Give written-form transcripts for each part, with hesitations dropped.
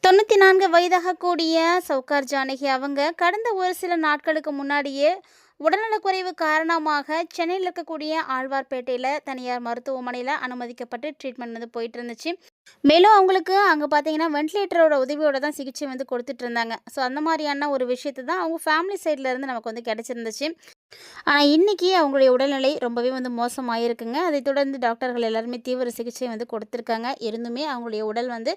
94 வயதாகக்கூடிய சவுகார் ஜானகி அவங்க கடந்த ஒரு சில நாட்களுக்கு முன்னாடியே உடல்நலக்குறைவு காரணமாக சென்னையில் இருக்கக்கூடிய ஆழ்வார்பேட்டையில் தனியார் மருத்துவமனையில் அனுமதிக்கப்பட்டு ட்ரீட்மெண்ட் வந்து போயிட்டு இருந்துச்சு. மேலும் அவங்களுக்கு அங்கே பார்த்தீங்கன்னா வென்டிலேட்டரோட உதவியோட தான் சிகிச்சை வந்து கொடுத்துட்டு இருந்தாங்க. ஸோ அந்த மாதிரியான ஒரு விஷயத்தை தான் அவங்க ஃபேமிலி சைடில் இருந்து நமக்கு வந்து கிடச்சிருந்துச்சு. ஆனால் இன்றைக்கி அவங்களுடைய உடல்நிலை ரொம்பவே வந்து மோசமாயிருக்குங்க. அதை தொடர்ந்து டாக்டர்கள் எல்லாருமே தீவிர சிகிச்சை வந்து கொடுத்துருக்காங்க. இருந்துமே அவங்களுடைய உடல் வந்து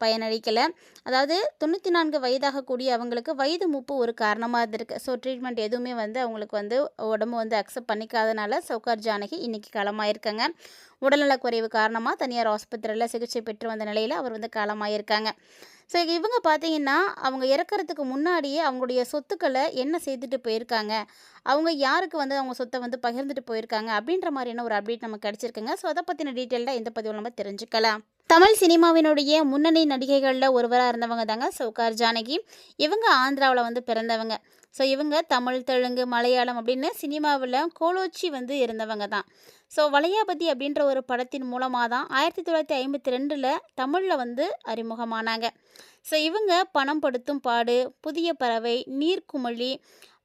பயனளிக்கலை. அதாவது 94 வயதாகக்கூடிய அவங்களுக்கு வயது மூப்பு ஒரு காரணமாக இருந்திருக்கு. ஸோ ட்ரீட்மெண்ட் எதுவுமே வந்து அவங்களுக்கு வந்து உடம்பு வந்து அக்செப்ட் பண்ணிக்காதனால சவுகார் ஜானகி இன்றைக்கி காலமாயிருக்காங்க. உடல்நலக்குறைவு காரணமாக தனியார் ஆஸ்பத்திரியில் சிகிச்சை பெற்று வந்த நிலையில் அவர் வந்து காலமாயிருக்காங்க. ஸோ இவங்க பார்த்தீங்கன்னா அவங்க இறக்கறதுக்கு முன்னாடியே அவங்களுடைய சொத்துக்களை என்ன செய்துட்டு போயிருக்காங்க, அவங்க யாருக்கு வந்து அவங்க சொத்தை வந்து பகிர்ந்துட்டு போயிருக்காங்க அப்படின்ற மாதிரியான ஒரு அப்டேட் நமக்கு கிடச்சிருக்குங்க. ஸோ அதை பற்றின டீட்டெயில்டாக இந்த பதிவில் நம்ம தெரிஞ்சுக்கலாம். தமிழ் சினிமாவினுடைய முன்னணி நடிகைகளில் ஒருவராக இருந்தவங்க தாங்க சவுகார் ஜானகி. இவங்க ஆந்திராவில் வந்து பிறந்தவங்க. ஸோ இவங்க தமிழ், தெலுங்கு, மலையாளம் அப்படின்னு சினிமாவில் கோலோச்சி வந்து இருந்தவங்க தான். ஸோ வளையாபதி அப்படின்ற ஒரு படத்தின் மூலமாக தான் 1952 தமிழில் வந்து அறிமுகமானாங்க. ஸோ இவங்க பணம் படுத்தும் பாடு, புதிய பறவை, நீர்க்குமிழி,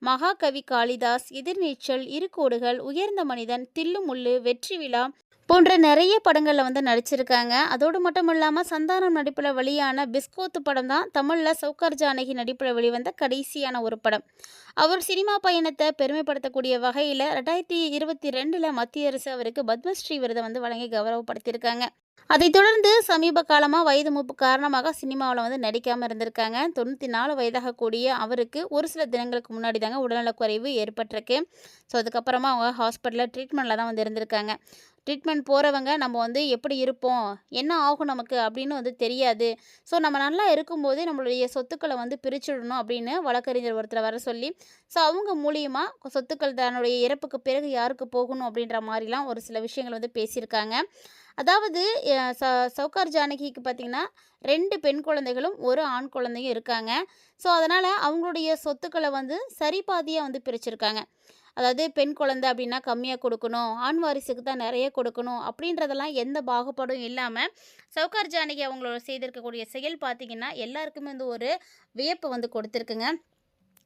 மகாகவி காளிதாஸ், எதிர்நீச்சல், இருகோடுகள், உயர்ந்த மனிதன், தில்லு முள்ளு, வெற்றி விழா போன்ற நிறைய படங்களில் வந்து நடிச்சிருக்காங்க. அதோடு மட்டும் இல்லாமல் சந்தானம் நடிப்பில் வெளியான பிஸ்கோத்து படம் தான் தமிழில் சவுகார் ஜானகி நடிப்பில் வெளிவந்த கடைசியான ஒரு படம். அவர் சினிமா பயணத்தை பெருமைப்படுத்தக்கூடிய வகையில் 2022 மத்திய அரசு அவருக்கு பத்மஸ்ரீ விருதை வந்து வழங்கி கௌரவப்படுத்தியிருக்காங்க. அதைத் தொடர்ந்து சமீப காலமாக வயது மூப்பு காரணமாக சினிமாவில் வந்து நடிக்காமல் இருந்திருக்காங்க. 94 வயதாகக்கூடிய அவருக்கு ஒரு சில தினங்களுக்கு முன்னாடி தாங்க உடல்நலக்குறைவு ஏற்பட்டிருக்கு. ஸோ அதுக்கப்புறமா அவங்க ஹாஸ்பிட்டலில் ட்ரீட்மெண்ட்டில் தான் வந்து இருந்திருக்காங்க. ட்ரீட்மெண்ட் போகிறவங்க நம்ம வந்து எப்படி இருப்போம், என்ன ஆகும் நமக்கு அப்படின்னு வந்து தெரியாது. ஸோ நம்ம நல்லா இருக்கும்போது நம்மளுடைய சொத்துக்களை வந்து பிரிச்சுடணும் அப்படின்னு வழக்கறிஞர் ஒருத்தரை வர சொல்லி, ஸோ அவங்க மூலியமாக சொத்துக்கள் தன்னுடைய இறப்புக்கு பிறகு யாருக்கு போகணும் அப்படின்ற மாதிரிலாம் ஒரு சில விஷயங்கள் வந்து பேசியிருக்காங்க. அதாவது சவுகார் ஜானகிக்கு பார்த்திங்கன்னா 2 பெண் குழந்தைகளும் 1 ஆண் குழந்தையும் இருக்காங்க. ஸோ அதனால் அவங்களுடைய சொத்துக்களை வந்து சரிபாதியாக வந்து பிரிச்சிருக்காங்க. அதாவது பெண் குழந்தை அப்படின்னா கம்மியாக கொடுக்கணும், ஆண் வாரிசுக்கு தான் நிறைய கொடுக்கணும் அப்படின்றதெல்லாம் எந்த பாகுபாடும் இல்லாமல் சவுகார் ஜானகி அவங்களோட செய்திருக்கக்கூடிய செயல் பார்த்திங்கன்னா எல்லாருக்குமே வந்து ஒரு வியப்பை வந்து கொடுத்துருக்குங்க.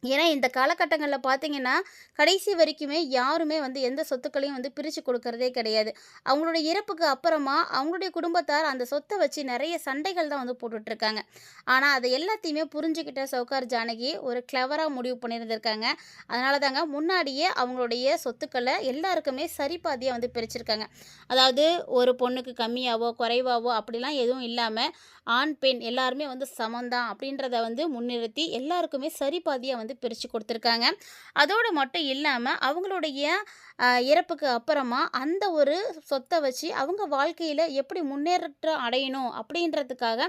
ஏன்னா இந்த காலகட்டங்களில் பார்த்தீங்கன்னா கடைசி வரைக்குமே யாருமே வந்து எந்த சொத்துக்களையும் வந்து பிரித்து கொடுக்கறதே கிடையாது. அவங்களுடைய இறப்புக்கு அப்புறமா அவங்களுடைய குடும்பத்தார் அந்த சொத்தை வச்சு நிறைய சண்டைகள் தான் வந்து போட்டுட்ருக்காங்க. ஆனால் அதை எல்லாத்தையுமே புரிஞ்சுக்கிட்ட சவுகார் ஜானகி ஒரு கிளவராக முடிவு பண்ணியிருந்திருக்காங்க. அதனால தாங்க முன்னாடியே அவங்களுடைய சொத்துக்களை எல்லாருக்குமே சரிபாதியாக வந்து பிரிச்சிருக்காங்க. அதாவது ஒரு பொண்ணுக்கு கம்மியாவோ குறைவாவோ அப்படிலாம் எதுவும் இல்லாமல் ஆண் பெண் எல்லாருமே வந்து சமந்தான் அப்படின்றத வந்து முன்னிறுத்தி எல்லாருக்குமே சரிபாதியாக வந்து பிரித்து கொடுத்துருக்காங்க. அதோடு மட்டும் இல்லாமல் அவங்களுடைய இறப்புக்கு அப்புறமா அந்த ஒரு சொத்தை வச்சு அவங்க வாழ்க்கையில் எப்படி முன்னேற்றம் அடையணும் அப்படின்றதுக்காக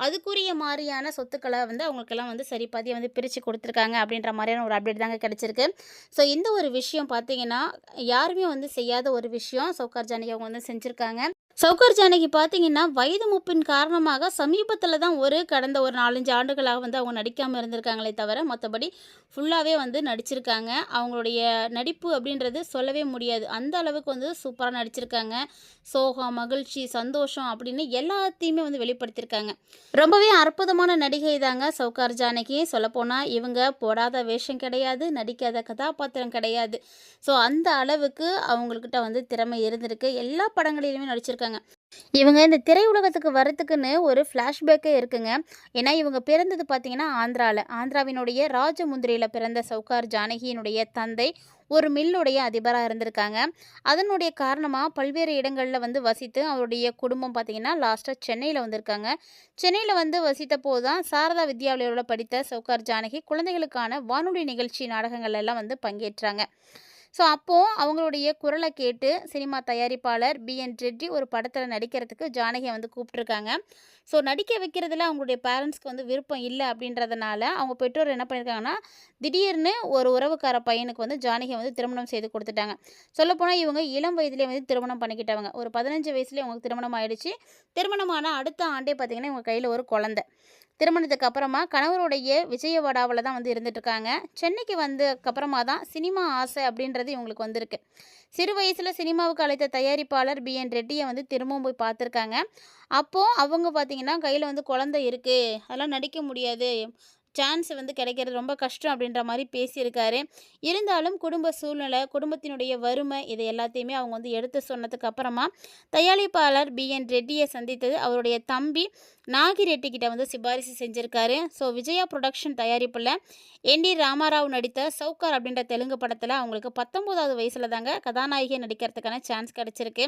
அதுக்குரிய மாதிரியான சொத்துக்களை வந்து அவங்களுக்கெல்லாம் வந்து சரிபாதியாக வந்து பிரித்து கொடுத்துருக்காங்க அப்படின்ற மாதிரியான ஒரு அப்டேட் தாங்க கிடச்சிருக்கு. ஸோ இந்த ஒரு விஷயம் பார்த்திங்கன்னா யாருமே வந்து செய்யாத ஒரு விஷயம் சவுகார் ஜானகி அவங்க வந்து செஞ்சுருக்காங்க. சவுகார் ஜானகி பார்த்தீங்கன்னா வயது மூப்பின் காரணமாக சமீபத்தில் தான் கடந்த ஒரு 4-5 ஆண்டுகளாக வந்து அவங்க நடிக்காமல் இருந்திருக்காங்களே தவிர மற்றபடி ஃபுல்லாகவே வந்து நடிச்சிருக்காங்க. அவங்களுடைய நடிப்பு அப்படின்றது சொல்லவே முடியாது. அந்த அளவுக்கு வந்து சூப்பராக நடிச்சிருக்காங்க. சோகம், மகிழ்ச்சி, சந்தோஷம் அப்படின்னு எல்லாத்தையுமே வந்து வெளிப்படுத்தியிருக்காங்க. ரொம்பவே அற்புதமான நடிகை தாங்க சவுகார் ஜானகி. சொல்லப்போனால் இவங்க போடாத வேஷம் கிடையாது, நடிக்காத கதாபாத்திரம் கிடையாது. ஸோ அந்த அளவுக்கு அவங்கக்கிட்ட வந்து திறமை இருந்திருக்கு. எல்லா படங்களிலுமே நடிச்சிருக்காங்க. இவங்க இந்த திரையுலகத்துக்கு வரத்துக்குன்னு ஒரு ஃப்ளாஷ்பேக்கே இருக்குங்க. ஏன்னா இவங்க பிறந்தது பார்த்தீங்கன்னா ஆந்திராவினுடைய ராஜமுந்திரியில் பிறந்த சவுகார் ஜானகியினுடைய தந்தை ஒரு மில்லுடைய அதிபராக இருந்திருக்காங்க. அதனுடைய காரணமாக பல்வேறு இடங்களில் வந்து வசித்து அவருடைய குடும்பம் பார்த்திங்கன்னா லாஸ்ட்டாக சென்னையில் வந்திருக்காங்க. சென்னையில் வந்து வசித்த போது தான் சாரதா வித்யாலயாவில் படித்த சவுகார் ஜானகி குழந்தைகளுக்கான வானொலி நிகழ்ச்சி நாடகங்கள் எல்லாம் வந்து பங்கேற்றாங்க. ஸோ அப்போது அவங்களுடைய குரலை கேட்டு சினிமா தயாரிப்பாளர் BN ரெட்டி ஒரு படத்தில் நடிக்கிறதுக்கு ஜானகியை வந்து கூப்பிட்ருக்காங்க. ஸோ நடிக்க வைக்கிறதுல அவங்களுடைய பேரண்ட்ஸ்க்கு வந்து விருப்பம் இல்லை அப்படின்றதுனால அவங்க பெற்றோர் என்ன பண்ணியிருக்காங்கன்னா திடீர்னு ஒரு உறவுக்கார பையனுக்கு வந்து ஜானகியை வந்து திருமணம் செய்து கொடுத்துட்டாங்க. சொல்லப்போனால் இவங்க இளம் வயதிலே வந்து திருமணம் பண்ணிக்கிட்டவங்க. ஒரு 15 வயசுலேயே அவங்களுக்கு திருமணம் ஆயிடுச்சு. திருமணமான அடுத்த ஆண்டே பார்த்திங்கன்னா இவங்க கையில் ஒரு குழந்தை. திருமணத்துக்கு அப்புறமா கணவருடைய விஜயவாடாவில் தான் வந்து இருந்துட்டுருக்காங்க. சென்னைக்கு வந்ததுக்கப்புறமா தான் சினிமா ஆசை அப்படின்றது இவங்களுக்கு வந்திருக்கு. சிறு வயசில் சினிமாவுக்கு அழைத்த தயாரிப்பாளர் பிஎன் ரெட்டியை வந்து திரும்பவும் போய் பார்த்துருக்காங்க. அப்போது அவங்க பார்த்தீங்கன்னா கையில் வந்து குழந்தை இருக்குது, அதெல்லாம் நடிக்க முடியாது, சான்ஸ் வந்து கிடைக்கிறது ரொம்ப கஷ்டம் அப்படின்ற மாதிரி பேசியிருக்காரு. இருந்தாலும் குடும்ப சூழ்நிலை, குடும்பத்தினுடைய வறுமை இது எல்லாத்தையுமே அவங்க வந்து எடுத்து சொன்னதுக்கு அப்புறமா தயாரிப்பாளர் பிஎன் ரெட்டியை சந்தித்தது அவருடைய தம்பி நாகி ரெட்டி கிட்ட வந்து சிபாரிசு செஞ்சுருக்காரு. ஸோ விஜயா ப்ரொடக்ஷன் தயாரிப்பில் என்டி ராமாராவ் நடித்த சவுக்கார் அப்படின்ற தெலுங்கு படத்தில் அவங்களுக்கு 19வது வயசில் தாங்க கதாநாயகியை நடிக்கிறதுக்கான சான்ஸ் கிடச்சிருக்கு.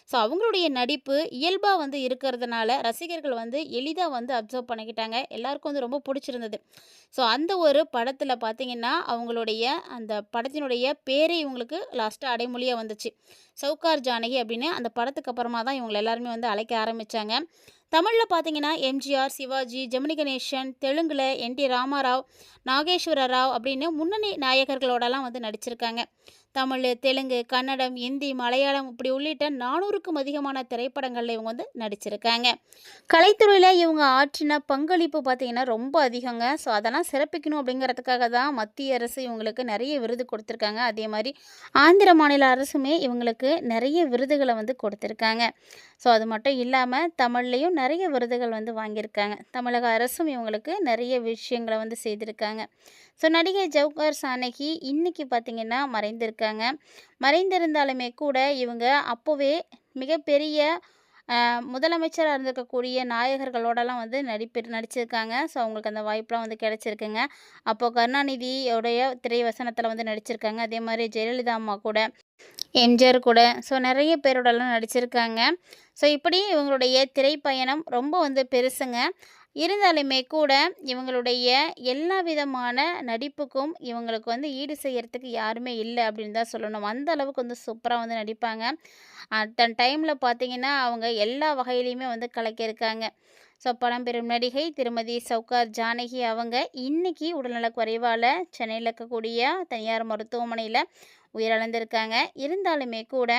ஸோ அவங்களுடைய நடிப்பு இயல்பாக வந்து இருக்கிறதுனால ரசிகர்கள் வந்து எளிதாக வந்து அப்சர்வ் பண்ணிக்கிட்டாங்க. எல்லாருக்கும் வந்து ரொம்ப பிடிச்சிருந்தது. ஸோ அந்த ஒரு படத்தில் பார்த்தீங்கன்னா அவங்களுடைய அந்த படத்தினுடைய பேரே இவங்களுக்கு லாஸ்ட்டாக அடைமொழியாக வந்துச்சு. சவுக்கார் ஜானகி அப்படின்னு அந்த படத்துக்கு அப்புறமா தான் இவங்களை எல்லாருமே வந்து அழைக்க ஆரம்பித்தாங்க. தமிழில் பார்த்தீங்கன்னா எம்ஜிஆர், சிவாஜி, ஜெமினி கணேசன், தெலுங்கில் என்டி ராமாராவ், நாகேஸ்வர ராவ் அப்படின்னு முன்னணி நாயகர்களோடலாம் வந்து நடிச்சிருக்காங்க. தமிழ், தெலுங்கு, கன்னடம், இந்தி, மலையாளம் இப்படி உள்ளிட்ட 400க்கும் அதிகமான திரைப்படங்களில் இவங்க வந்து நடிச்சிருக்காங்க. கலைத்துறையில் இவங்க ஆற்றின பங்களிப்பு பார்த்திங்கன்னா ரொம்ப அதிகங்க. ஸோ அதெல்லாம் சிறப்பிக்கணும் அப்படிங்கிறதுக்காக தான் மத்திய அரசு இவங்களுக்கு நிறைய விருது கொடுத்துருக்காங்க. அதே மாதிரி ஆந்திர மாநில அரசுமே இவங்களுக்கு நிறைய விருதுகளை வந்து கொடுத்துருக்காங்க. ஸோ அது மட்டும் இல்லாமல் தமிழ்லேயும் நிறைய விருதுகள் வந்து வாங்கியிருக்காங்க. தமிழக அரசும் இவங்களுக்கு நிறைய விஷயங்களை வந்து செய்திருக்காங்க. ஸோ நடிகை சவுக்கார் ஜானகி இன்றைக்கி பார்த்திங்கன்னா மறைந்திருக்காங்க. மறைந்திருந்தாலுமே கூட இவங்க அப்போவே மிகப்பெரிய முதலமைச்சராக இருந்திருக்கக்கூடிய நாயகர்களோடலாம் வந்து நடிச்சிருக்காங்க. ஸோ அவங்களுக்கு அந்த வாய்ப்பெலாம் வந்து கிடச்சிருக்குங்க. அப்போது கருணாநிதியோடைய திரை வசனத்தில் வந்து நடிச்சிருக்காங்க. அதே மாதிரி ஜெயலலிதா அம்மா கூட, எம்ஜிஆர் கூட, ஸோ நிறைய பேரோடலாம் நடிச்சிருக்காங்க. ஸோ இப்படி இவங்களுடைய திரைப்பயணம் ரொம்ப வந்து பெருசுங்க. இருந்தாலுமே கூட இவங்களுடைய எல்லா விதமான நடிப்புக்கும் இவங்களுக்கு வந்து ஈடு செய்யறதுக்கு யாருமே இல்லை அப்படின்னு தான் சொல்லணும். அந்த அளவுக்கு வந்து சூப்பராக வந்து நடிப்பாங்க. தன் டைமில் பார்த்தீங்கன்னா அவங்க எல்லா வகையிலையுமே வந்து கலக்கியிருக்காங்க. ஸோ பழம்பெரும் நடிகை திருமதி சவுக்கார் ஜானகி அவங்க இன்னைக்கு உடல்நலக் குறைவால் சென்னையில் இருக்கக்கூடிய தனியார் மருத்துவமனையில் உயிரிழந்திருக்காங்க. இருந்தாலுமே கூட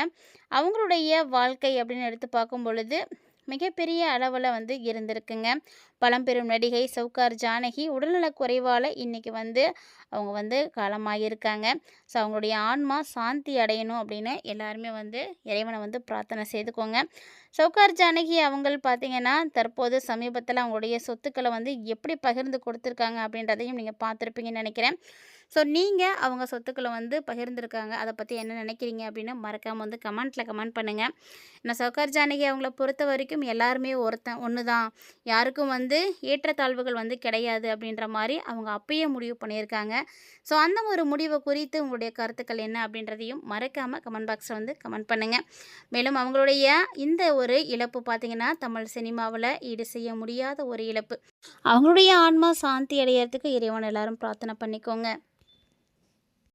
அவங்களுடைய வாழ்க்கை அப்படின்னு எடுத்து பார்க்கும் பொழுது மிகப்பெரிய அளவில் வந்து இருந்திருக்குங்க. பழம்பெரும் நடிகை சவுக்கார் ஜானகி உடல்நலக் குறைவால் இன்றைக்கி வந்து அவங்க வந்து காலமாகியிருக்காங்க. ஸோ அவங்களுடைய ஆன்மா சாந்தி அடையணும் அப்படின்னு எல்லாருமே வந்து இறைவனை வந்து பிரார்த்தனை செய்துக்கோங்க. சவுக்கார் ஜானகி அவங்கள் பார்த்திங்கன்னா தற்போது சமீபத்தில் அவங்களுடைய சொத்துக்களை வந்து எப்படி பகிர்ந்து கொடுத்துருக்காங்க அப்படின்றதையும் நீங்கள் பார்த்துருப்பீங்கன்னு நினைக்கிறேன். ஸோ நீங்கள் அவங்க சொத்துக்களை வந்து பகிர்ந்துருக்காங்க, அதை பற்றி என்ன நினைக்கிறீங்க அப்படின்னு மறக்காமல் வந்து கமெண்ட் பண்ணுங்கள். நான் சவுக்கார் ஜானகி அவங்கள பொறுத்த வரைக்கும் எல்லாருமே ஒன்று தான், யாருக்கும் வந்து ஏற்றத்தாழ்வுகள் வந்து கிடையாது அப்படின்ற மாதிரி அவங்க அப்பயே முடிவு பண்ணியிருக்காங்க. ஸோ அந்த ஒரு முடிவை குறித்து உங்களுடைய கருத்துக்கள் என்ன அப்படின்றதையும் மறக்காமல் கமெண்ட் பாக்ஸில் வந்து கமெண்ட் பண்ணுங்கள். மேலும் அவங்களுடைய இந்த ஒரு இழப்பு பார்த்திங்கன்னா தமிழ் சினிமாவில் ஈடு செய்ய முடியாத ஒரு இழப்பு. அவங்களுடைய ஆன்மா சாந்தி அடையிறதுக்கு இறைவன் எல்லாரும் பிரார்த்தனை பண்ணிக்கோங்க.